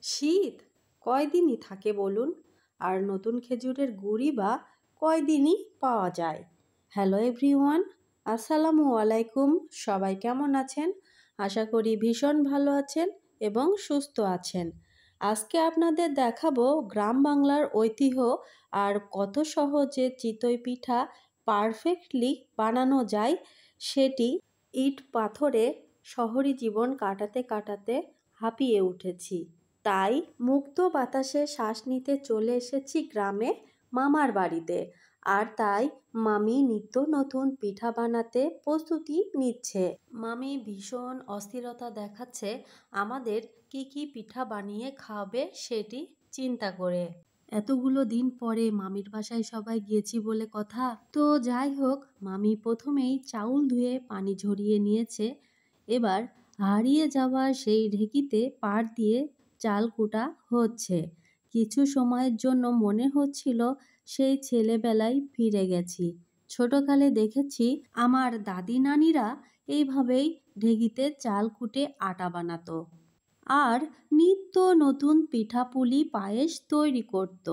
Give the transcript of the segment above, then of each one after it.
শীত কয়দিনই থাকে বলুন? আর নতুন খেজুরের গুড়ই বা কয়দিনই পাওয়া যায়? হ্যালো এভরিওয়ান, আসসালামু আলাইকুম। সবাই কেমন আছেন? আশা করি ভীষণ ভালো আছেন এবং সুস্থ আছেন। আজকে আপনাদের দেখাবো গ্রাম বাংলার ঐতিহ্য আর কত সহজে চিতই পিঠা পারফেক্টলি বানানো যায় সেটি। ইট পাথরে শহরি জীবন কাটাতে কাটাতে হাঁপিয়ে উঠেছি, তাই মুক্ত বাতাসে শ্বাস নিতে চলে এসেছি গ্রামে, মামার বাড়িতে। আর তাই মামি নিত্য নতুন পিঠা বানাতে প্রস্তুতি নিচ্ছে। মামি ভীষণ অস্থিরতা দেখাচ্ছে আমাদের কি কি পিঠা বানিয়ে খাওয়াবে সেটি চিন্তা করে। এতগুলো দিন পরে মামির বাসায় সবাই গিয়েছি বলে কথা। তো যাই হোক, মামি প্রথমেই চাউল ধুয়ে পানি ঝরিয়ে নিয়েছে। এবার হারিয়ে যাওয়া সেই ঢেঁকিতে পাড় দিয়ে চাল কুটা হচ্ছে। কিছু সময়ের জন্য মনে হচ্ছিল সেই ছেলেবেলায় ফিরে গেছি। ছোটকালে দেখেছি আমার দাদি নানিরা এইভাবেই ঢেঁকিতে চাল কুটে আটা বানাতো আর নিত্য নতুন পিঠাপুলি পায়েস তৈরি করত।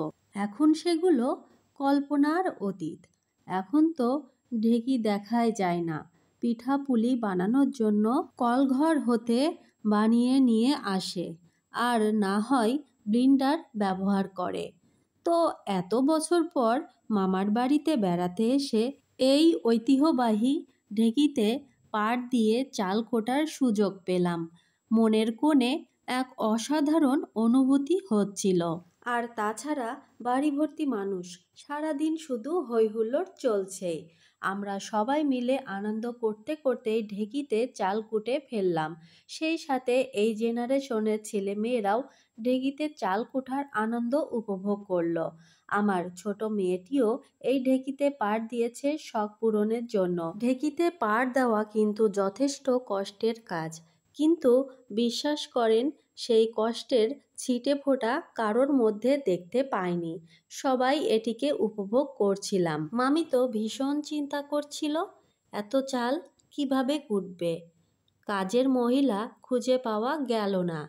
এখন সেগুলো কল্পনার অতীত। এখন তো ঢেঁকি দেখাই যায় না। পিঠাপুলি বানানোর জন্য কলঘর হতে বানিয়ে নিয়ে আসে, আর না হয় ব্লিন্ডার ব্যবহার করে। তো এত বছর পর মামার বাড়িতে বেড়াতে এসে এই ঐতিহ্যবাহী ঢেঁকিতে পাড় দিয়ে চাল কোটার সুযোগ পেলাম। মনের কোণে এক অসাধারণ অনুভূতি হচ্ছিল। আর তাছাড়া বাড়ি ভর্তি মানুষ, সারাদিন শুধু হইহুল্লোড় চলছেই। আমরা সবাই মিলে আনন্দ করতে করতেই ঢেঁকিতে চাল কুটে ফেললাম। সেই সাথে এই জেনারেশনের ছেলে মেয়েরাও ঢেঁকিতে চাল কুটার আনন্দ উপভোগ করলো। আমার ছোট মেয়েটিও এই ঢেঁকিতে পাড় দিয়েছে শখ পূরণের জন্য। ঢেঁকিতে পাড় দেওয়া কিন্তু যথেষ্ট কষ্টের কাজ, কিন্তু বিশ্বাস করেন সেই কষ্টের ছিটে ফোঁটা কারোর মধ্যে দেখতে পাইনি। সবাই এটিকে উপভোগ করছিলাম। মামি তো ভীষণ চিন্তা করছিল এত চাল কিভাবে কুটবে। কাজের মহিলা খুঁজে পাওয়া গেল না,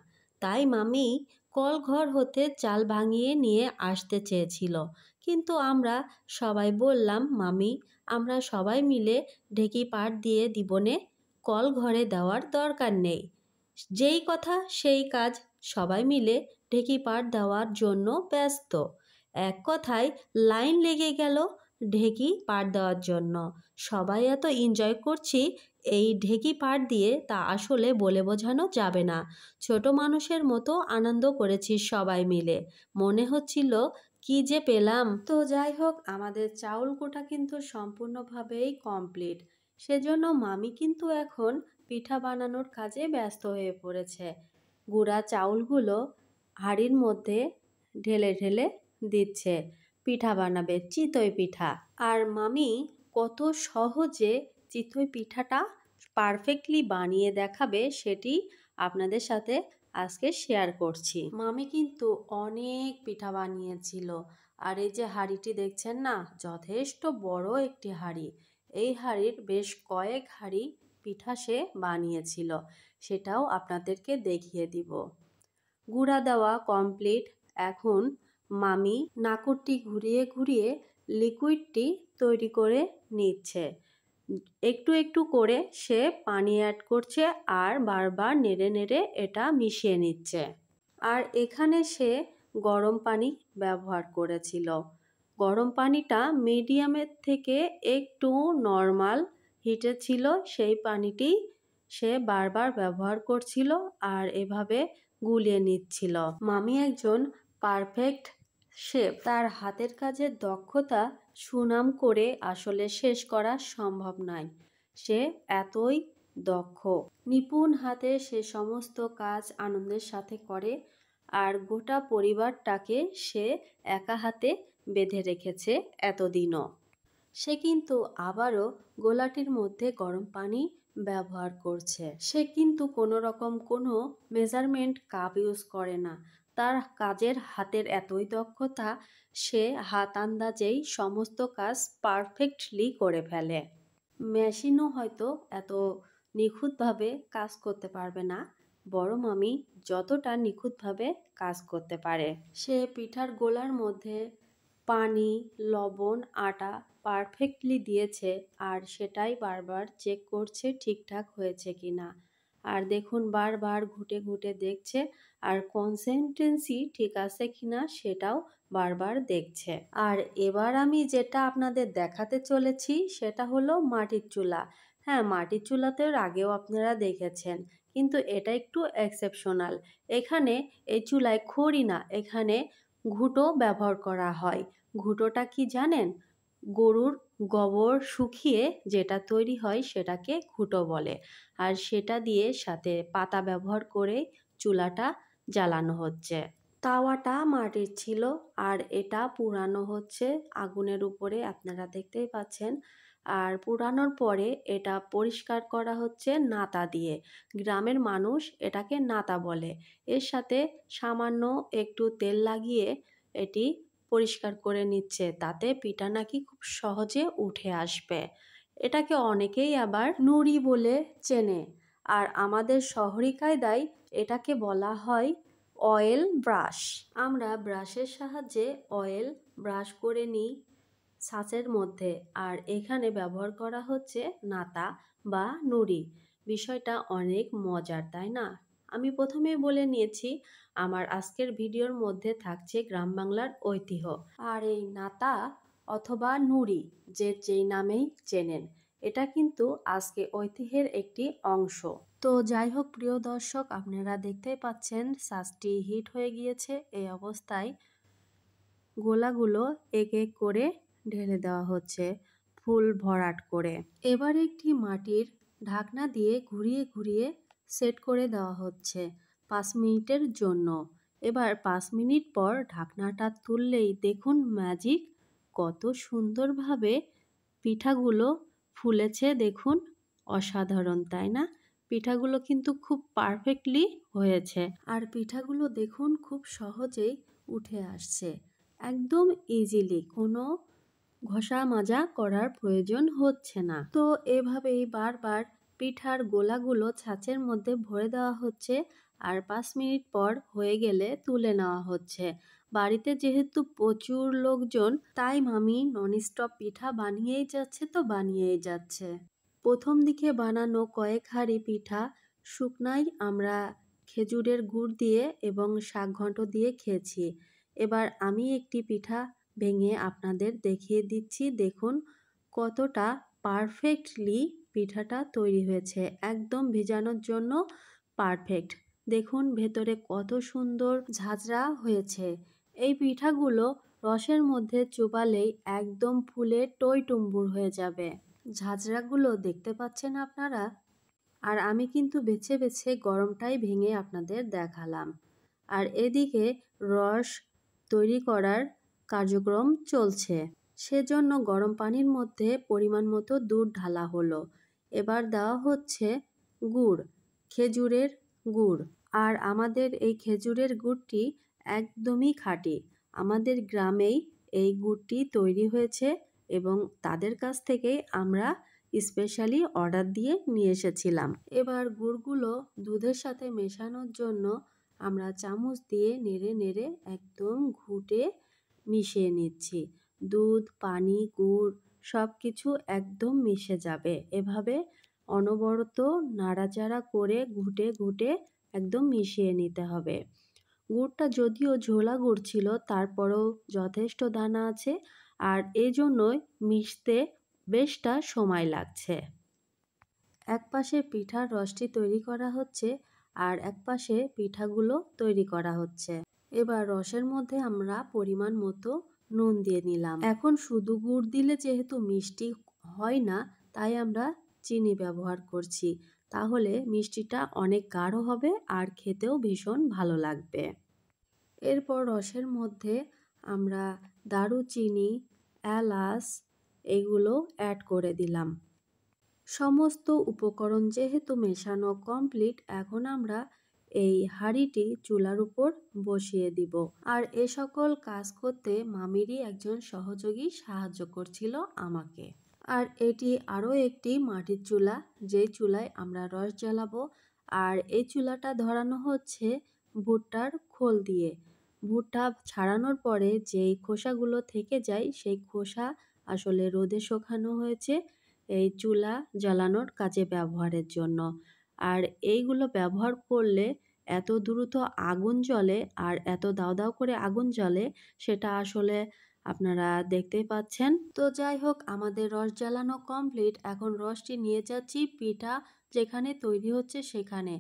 তাই মামি কলঘর হতে চাল ভাঙিয়ে নিয়ে আসতে চেয়েছিল। কিন্তু আমরা সবাই বললাম, মামি আমরা সবাই মিলে ঢেঁকি পাড় দিয়ে দিবনে, কল ঘরে দেওয়ার দরকার নেই। যেই কথা সেই কাজ, সবাই মিলে ঢেঁকি পাড় দেওয়ার জন্য ব্যস্ত। এক কথায় লাইন লেগে গেল ঢেঁকি পাড় দেওয়ার জন্য। সবাই এত এনজয় করছি এই ঢেঁকি পাড় দিয়ে, তা আসলে বলে বোঝানো যাবে না। ছোট মানুষের মতো আনন্দ করেছি সবাই মিলে। মনে হচ্ছিল কি যে পেলাম। তো যাই হোক, আমাদের চাউল কোটা কিন্তু সম্পূর্ণভাবেই কমপ্লিট। সেজন্য মামি কিন্তু এখন পিঠা বানানোর কাজে ব্যস্ত হয়ে পড়েছে। গুঁড়া চাউলগুলো হাঁড়ির মধ্যে ঢেলে ঢেলে দিচ্ছে। পিঠা বানাবে, চিতই পিঠা। আর মামি কত সহজে চিতই পিঠাটা পারফেক্টলি বানিয়ে দেখাবে সেটি আপনাদের সাথে আজকে শেয়ার করছি। মামি কিন্তু অনেক পিঠা বানিয়েছিল। আর এই যে হাঁড়িটি দেখছেন না, যথেষ্ট বড় একটি হাঁড়ি। এই হাঁড়ির বেশ কয়েক হাঁড়ি পিঠা সে বানিয়েছিল, সেটাও আপনাদেরকে দেখিয়ে দিব। গুঁড়া দেওয়া কমপ্লিট। এখন মামি নাকুরটি ঘুরিয়ে ঘুরিয়ে লিকুইডটি তৈরি করে নিচ্ছে। একটু একটু করে সে পানি অ্যাড করছে আর বারবার নেড়ে নেড়ে এটা মিশিয়ে নিচ্ছে। আর এখানে সে গরম পানি ব্যবহার করেছিল। গরম পানিটা মিডিয়ামের থেকে একটু নর্মাল হিটে ছিল, সেই পানিটি সে বারবার ব্যবহার করছিল আর এভাবে গুলিয়ে নিচ্ছিল। মামি একজন পারফেক্ট শেফ। তার হাতের কাজের দক্ষতা সুনাম করে আসলে শেষ করা সম্ভব নয়। সে এতই দক্ষ, নিপুণ হাতে সে সমস্ত কাজ আনন্দের সাথে করে। আর গোটা পরিবারটাকে সে একা হাতে বেঁধে রেখেছে এতদিনও। সে কিন্তু আবারও গোলাটির মধ্যে গরম পানি ব্যবহার করছে। সে কিন্তু কোনো রকম কোনো মেজারমেন্ট কাপ ইউজ করে না। তার কাজের হাতের এতই দক্ষতা, সে হাত আন্দাজেই সমস্ত কাজ পারফেক্টলি করে ফেলে। মেশিনও হয়তো এত নিখুঁতভাবে কাজ করতে পারবে না, বড় মামি যতটা নিখুঁতভাবে কাজ করতে পারে। সে পিঠার গোলার মধ্যে পানি, লবণ, আটা পারফেক্টলি দিয়েছে আর সেটাই বারবার চেক করছে ঠিকঠাক হয়েছে কিনা। আর দেখুন বারবার ঘুটে ঘুটে দেখছে আর কনসিস্টেন্সি ঠিক আছে কিনা সেটাও বারবার দেখছে। আর এবার আমি যেটা আপনাদের দেখাতে চলেছি সেটা হলো মাটির চুলা। হ্যাঁ, মাটির চুলাতে এর আগেও আপনারা দেখেছেন, কিন্তু এটা একটু এক্সেপশনাল। এখানে এই চুলায় খড়ি না, এখানে ঘুঁটো ব্যবহার করা হয়। ঘুঁটোটা কি জানেন? গরুর গোবর শুকিয়ে যেটা তৈরি হয় সেটাকে ঘুঁটো বলে। আর সেটা দিয়ে সাথে পাতা ব্যবহার করে চুলাটা জ্বালানো হচ্ছে। তাওয়াটা মাটির ছিল আর এটা পুরানো হচ্ছে আগুনের উপরে, আপনারা দেখতেই পাচ্ছেন। আর পুরানোর পরে এটা পরিষ্কার করা হচ্ছে নাতা দিয়ে। গ্রামের মানুষ এটাকে নাতা বলে। এর সাথে সামান্য একটু তেল লাগিয়ে এটি পরিষ্কার করে নিচ্ছে, তাতে পিঠা নাকি খুব সহজে উঠে আসবে। এটাকে অনেকেই আবার নুড়ি বলে চেনে। আর আমাদের শহরি কায়দায় এটাকে বলা হয় অয়েল ব্রাশ। আমরা ব্রাশের সাহায্যে অয়েল ব্রাশ করে নিই ছাঁচের মধ্যে, আর এখানে ব্যবহার করা হচ্ছে নাতা বা নুড়ি। বিষয়টা অনেক মজার, তাই না? আমি প্রথমেই বলে নিয়েছি আমার আজকের ভিডিওর মধ্যে থাকছে গ্রাম বাংলার ঐতিহ্য। আর এই নাতা অথবা নুড়ি যে যেই নামেই চেনেন, এটা কিন্তু আজকে ঐতিহ্যের একটি অংশ। তো যাই হোক প্রিয় দর্শক, আপনারা দেখতেই পাচ্ছেন সাজটি হিট হয়ে গিয়েছে। এই অবস্থায় গোলাগুলো এক এক করে ঢেলে দেওয়া হচ্ছে ফুল ভরাট করে। এবার একটি মাটির ঢাকনা দিয়ে ঘুরিয়ে ঘুরিয়ে সেট করে দেওয়া হচ্ছে 5 মিনিটের জন্য। এবার 5 মিনিট পর ঢাকনাটা তুললেই দেখুন ম্যাজিক, কত সুন্দরভাবে পিঠাগুলো ফুলেছে দেখুন। অসাধারণ, তাই না? পিঠাগুলো কিন্তু খুব পারফেক্টলি হয়েছে। আর পিঠাগুলো দেখুন খুব সহজেই উঠে আসছে, একদম ইজিলি, কোনো ঘষা মাজা করার প্রয়োজন হচ্ছে না। তো এভাবেই বারবার পিঠার গোলাগুলো ছাঁচের মধ্যে ভরে দেওয়া হচ্ছে আর 5 মিনিট পর হয়ে গেলে তুলে নেওয়া হচ্ছে। বাড়িতে যেহেতু প্রচুর লোকজন, তাই মামি ননস্টপ পিঠা বানিয়েই যাচ্ছে তো বানিয়েই যাচ্ছে। প্রথম দিকে বানানো কয়েক হাঁড়ি পিঠা শুকনাই আমরা খেজুরের গুড় দিয়ে এবং শাকঘণ্ট দিয়ে খেয়েছি। এবার আমি একটি পিঠা ভেঙে আপনাদের দেখিয়ে দিচ্ছি, দেখুন কতটা পারফেক্টলি পিঠাটা তৈরি হয়েছে, একদম ভিজানোর জন্য পারফেক্ট। দেখুন ভেতরে কত সুন্দর ঝাঁঝরা হয়েছে। এই পিঠাগুলো রসের মধ্যে চুবালেই একদম ফুলে টইটুম্বুর হয়ে যাবে। ঝাঁঝরাগুলো দেখতে পাচ্ছেন আপনারা? আর আমি কিন্তু বেছে বেছে গরমটাই ভেঙে আপনাদের দেখালাম। আর এদিকে রস তৈরি করার কার্যক্রম চলছে, সেজন্য গরম পানির মধ্যে পরিমাণ মতো দুধ ঢালা হলো। এবার দেওয়া হচ্ছে গুড়, খেজুরের গুড়। আর আমাদের এই খেজুরের গুড়টি একদমই খাঁটি। আমাদের গ্রামেই এই গুড়টি তৈরি হয়েছে এবং তাদের কাছ থেকেই আমরা স্পেশালি অর্ডার দিয়ে নিয়ে এসেছিলাম। এবার গুড়গুলো দুধের সাথে মেশানোর জন্য আমরা চামচ দিয়ে নেড়ে নেড়ে একদম ঘুটে মিশিয়ে নিচ্ছি। দুধ, পানি, গুড় সব কিছু একদম মিশে যাবে। এভাবে অনবরত নাড়াচাড়া করে ঘুটে ঘুটে একদম মিশিয়ে নিতে হবে। গুড়টা যদিও ঝোলা গুড় ছিল, তারপরেও যথেষ্ট দানা আছে আর এজন্যই মিশতে বেশটা সময় লাগছে। এক পাশে পিঠার রসটি তৈরি করা হচ্ছে আর এক পাশে পিঠাগুলো তৈরি করা হচ্ছে। এবার রসের মধ্যে আমরা পরিমাণ মতো নুন দিয়ে নিলাম। এখন শুধু গুড় দিলে যেহেতু মিষ্টি হয় না, তাই আমরা চিনি ব্যবহার করছি। তাহলে মিষ্টিটা অনেক গাঢ় হবে আর খেতেও ভীষণ ভালো লাগবে। এরপর রসের মধ্যে আমরা দারুচিনি, এলাচ এগুলো অ্যাড করে দিলাম। সমস্ত উপকরণ যেহেতু মেশানো কমপ্লিট, এখন আমরা এই হাঁড়িটি চুলার উপর বসিয়ে দিব। আর এ সকল কাজ করতে মামিরই একজন সহযোগী সাহায্য করছিল আমাকে। আর এটি আরও একটি মাটির চুলা, যেই চুলায় আমরা রস জ্বালাবো। আর এই চুলাটা ধরানো হচ্ছে ভুট্টার খোল দিয়ে। ভুট্টা ছাড়ানোর পরে যেই খোসাগুলো থেকে যায় সেই খোসা আসলে রোদে শুকানো হয়েছে এই চুলা জ্বালানোর কাজে ব্যবহারের জন্য। আর এইগুলো ব্যবহার করলে এত দ্রুত আগুন জ্বলে আর এত দাউ দাউ করে আগুন জ্বলে সেটা আসলে আপনারা দেখতেই পাচ্ছেন। তো যাই হোক, আমাদের রস জ্বালানো কমপ্লিট। এখন রসটি নিয়ে যাচ্ছি পিঠা যেখানে তৈরি হচ্ছে সেখানে।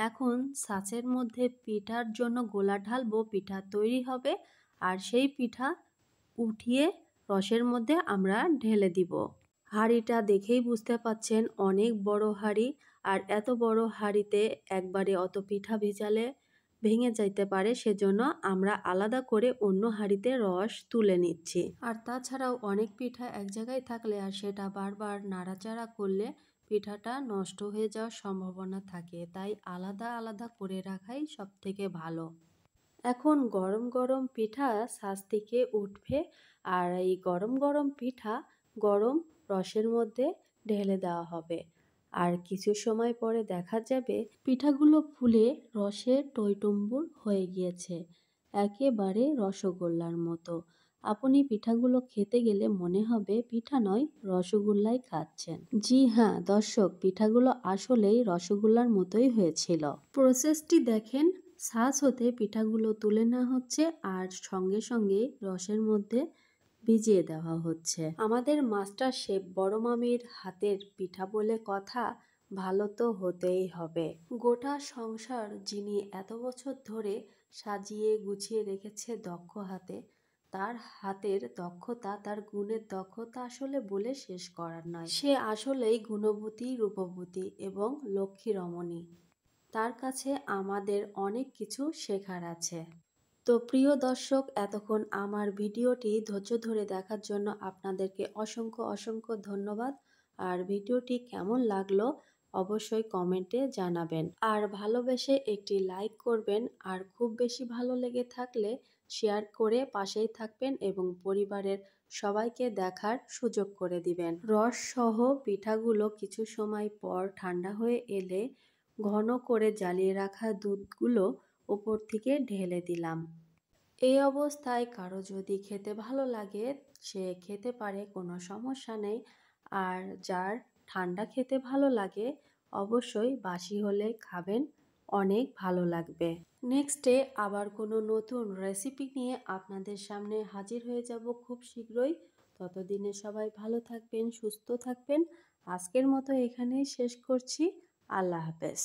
এখন ছাঁচের মধ্যে পিঠার জন্য গোলা ঢালবো, পিঠা তৈরি হবে আর সেই পিঠা উঠিয়ে রসের মধ্যে আমরা ঢেলে দিব। হাঁড়িটা দেখেই বুঝতে পাচ্ছেন অনেক বড় হাঁড়ি, আর এত বড় হাঁড়িতে একবারে অত পিঠা ভেজালে ভেঙে যাইতে পারে, সেজন্য আমরা আলাদা করে অন্য হাঁড়িতে রস তুলে নিচ্ছি। আর তাছাড়াও অনেক পিঠা এক জায়গায় থাকলে আর সেটা বারবার নাড়াচাড়া করলে পিঠাটা নষ্ট হয়ে যাওয়ার সম্ভাবনা থাকে, তাই আলাদা আলাদা করে রাখাই সব থেকে ভালো। এখন গরম গরম পিঠা ছাঁচ থেকে উঠবে আর এই গরম গরম পিঠা গরম রসের মধ্যে ঢেলে দেওয়া হবে। আর কিছু সময় পরে দেখা যাবে পিঠাগুলো ফুলে রসে টইটুম্বুর হয়ে গিয়েছে, একেবারে রসগোল্লার মতো। আপনি পিঠাগুলো খেতে গেলে মনে হবে পিঠা নয়, রসগোল্লাই খাচ্ছেন। জি হ্যাঁ দর্শক, পিঠাগুলো আসলেই রসগোল্লার মতোই হয়েছিল। প্রসেসটি দেখেন, ছাঁচ হতে পিঠাগুলো তুলে নেওয়া হচ্ছে আর সঙ্গে সঙ্গে রসের মধ্যে ভিজিয়ে দেওয়া হচ্ছে। আমাদের মাস্টার শেফ বড় মামির হাতের পিঠা বলে কথা, ভালো তো হতেই হবে। গোটা সংসার যিনি এত বছর ধরে সাজিয়ে গুছিয়ে রেখেছে দক্ষ হাতে, তার হাতের দক্ষতা, তার গুণের দক্ষতা আসলে বলে শেষ করার নয়। সে আসলেই গুণবতী, রূপবতী এবং লক্ষ্মী রমণী। তার কাছে আমাদের অনেক কিছু শেখার আছে। তো প্রিয় দর্শক, এতক্ষণ আমার ভিডিওটি ধৈর্য ধরে দেখার জন্য আপনাদেরকে অসংখ্য অসংখ্য ধন্যবাদ। আর ভিডিওটি কেমন লাগলো অবশ্যই কমেন্টে জানাবেন। আর ভালোবেসে একটি লাইক করবেন, আর খুব বেশি ভালো লেগে থাকলে শেয়ার করে পাশেই থাকবেন এবং পরিবারের সবাইকে দেখার সুযোগ করে দিবেন। রস সহ পিঠাগুলো কিছু সময় পর ঠান্ডা হয়ে এলে ঘন করে জ্বালিয়ে রাখা দুধগুলো উপর থেকে ঢেলে দিলাম। এই অবস্থায় কারো যদি খেতে ভালো লাগে সে খেতে পারে, কোনো সমস্যা নেই। আর যার ঠান্ডা খেতে ভালো লাগে অবশ্যই বাসি হলে খাবেন, অনেক ভালো লাগবে। নেক্সটে আবার কোনো নতুন রেসিপি নিয়ে আপনাদের সামনে হাজির হয়ে যাব খুব শীঘ্রই। ততদিনে সবাই ভালো থাকবেন, সুস্থ থাকবেন। আজকের মতো এখানেই শেষ করছি। আল্লাহ হাফেজ।